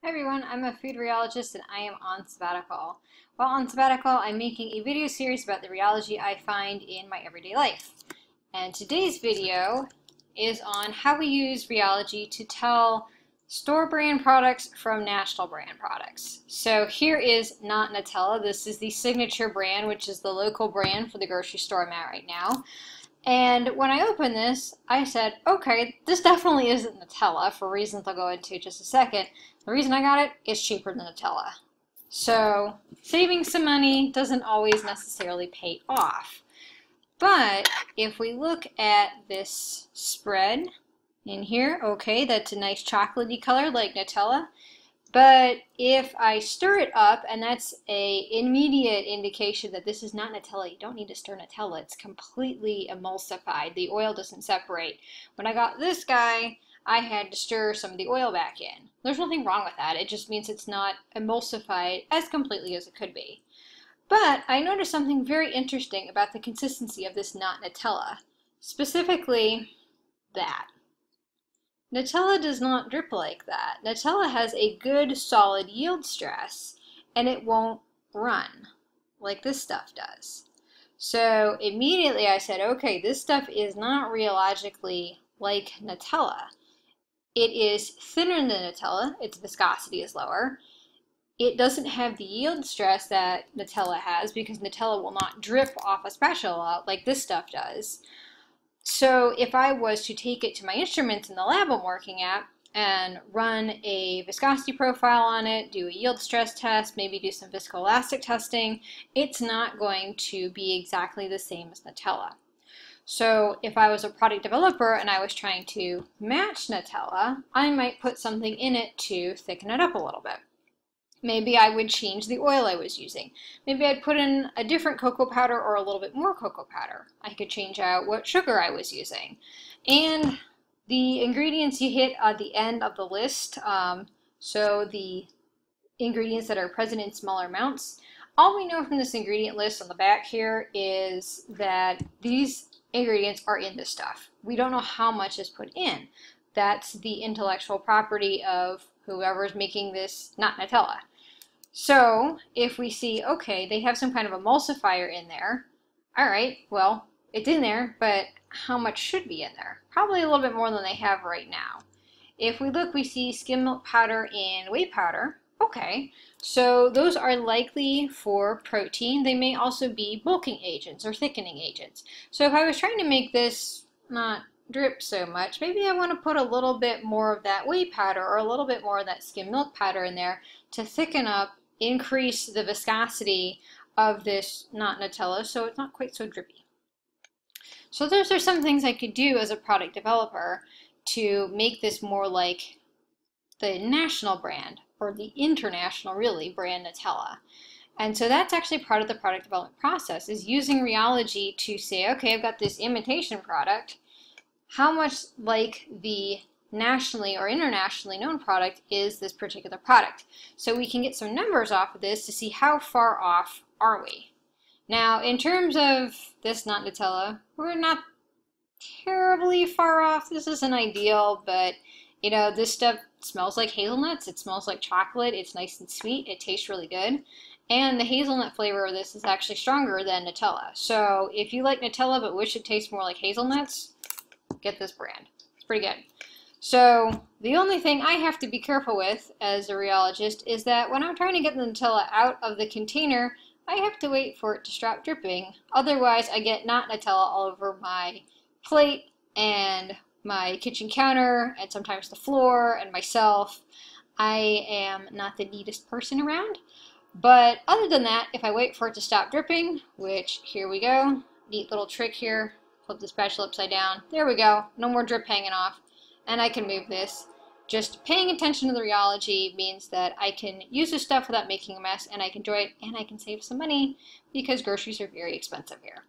Hi everyone, I'm a food rheologist and I am on sabbatical. While on sabbatical, I'm making a video series about the rheology I find in my everyday life. And today's video is on how we use rheology to tell store brand products from national brand products. So here is not Nutella. This is the signature brand, which is the local brand for the grocery store I'm at right now. And when I opened this, I said, okay, this definitely isn't Nutella for reasons I'll go into in just a second. The reason I got it is cheaper than Nutella. So saving some money doesn't always necessarily pay off. But if we look at this spread in here, okay, that's a nice chocolatey color like Nutella. But if I stir it up, and that's an immediate indication that this is not Nutella. You don't need to stir Nutella. It's completely emulsified. The oil doesn't separate. When I got this guy, I had to stir some of the oil back in. There's nothing wrong with that. It just means it's not emulsified as completely as it could be. But I noticed something very interesting about the consistency of this not Nutella. Specifically, that. Nutella does not drip like that. Nutella has a good solid yield stress and it won't run like this stuff does. So immediately I said, okay, this stuff is not rheologically like Nutella. It is thinner than Nutella, its viscosity is lower. It doesn't have the yield stress that Nutella has because Nutella will not drip off a spatula like this stuff does. So if I was to take it to my instruments in the lab I'm working at and run a viscosity profile on it, do a yield stress test, maybe do some viscoelastic testing, it's not going to be exactly the same as Nutella. So if I was a product developer and I was trying to match Nutella, I might put something in it to thicken it up a little bit. Maybe I would change the oil I was using. Maybe I'd put in a different cocoa powder or a little bit more cocoa powder. I could change out what sugar I was using. And the ingredients you hit at the end of the list, so the ingredients that are present in smaller amounts, all we know from this ingredient list on the back here is that these ingredients are in this stuff. We don't know how much is put in. That's the intellectual property of whoever's making this, not Nutella. So if we see, okay, they have some kind of emulsifier in there, all right, well, it's in there, but how much should be in there? Probably a little bit more than they have right now. If we look, we see skim milk powder and whey powder. Okay, so those are likely for protein. They may also be bulking agents or thickening agents. So if I was trying to make this not drip so much, maybe I want to put a little bit more of that whey powder or a little bit more of that skim milk powder in there to thicken up, increase the viscosity of this not Nutella so it's not quite so drippy. So those are some things I could do as a product developer to make this more like the national brand or the international really brand Nutella. And so that's actually part of the product development process, is using rheology to say, okay, I've got this imitation product. How much like the nationally or internationally known product is this particular product? So we can get some numbers off of this to see how far off are we. Now, in terms of this not Nutella, we're not terribly far off. This isn't ideal, but you know, this stuff smells like hazelnuts. It smells like chocolate. It's nice and sweet. It tastes really good. And the hazelnut flavor of this is actually stronger than Nutella. So if you like Nutella but wish it tastes more like hazelnuts, get this brand. It's pretty good. So the only thing I have to be careful with as a rheologist is that when I'm trying to get the Nutella out of the container, I have to wait for it to stop dripping. Otherwise, I get not Nutella all over my plate and my kitchen counter and sometimes the floor and myself. I am not the neatest person around. But other than that, if I wait for it to stop dripping, which here we go, neat little trick here, flip the spatula upside down, there we go, no more drip hanging off, and I can move this. Just paying attention to the rheology means that I can use this stuff without making a mess, and I can enjoy it, and I can save some money because groceries are very expensive here.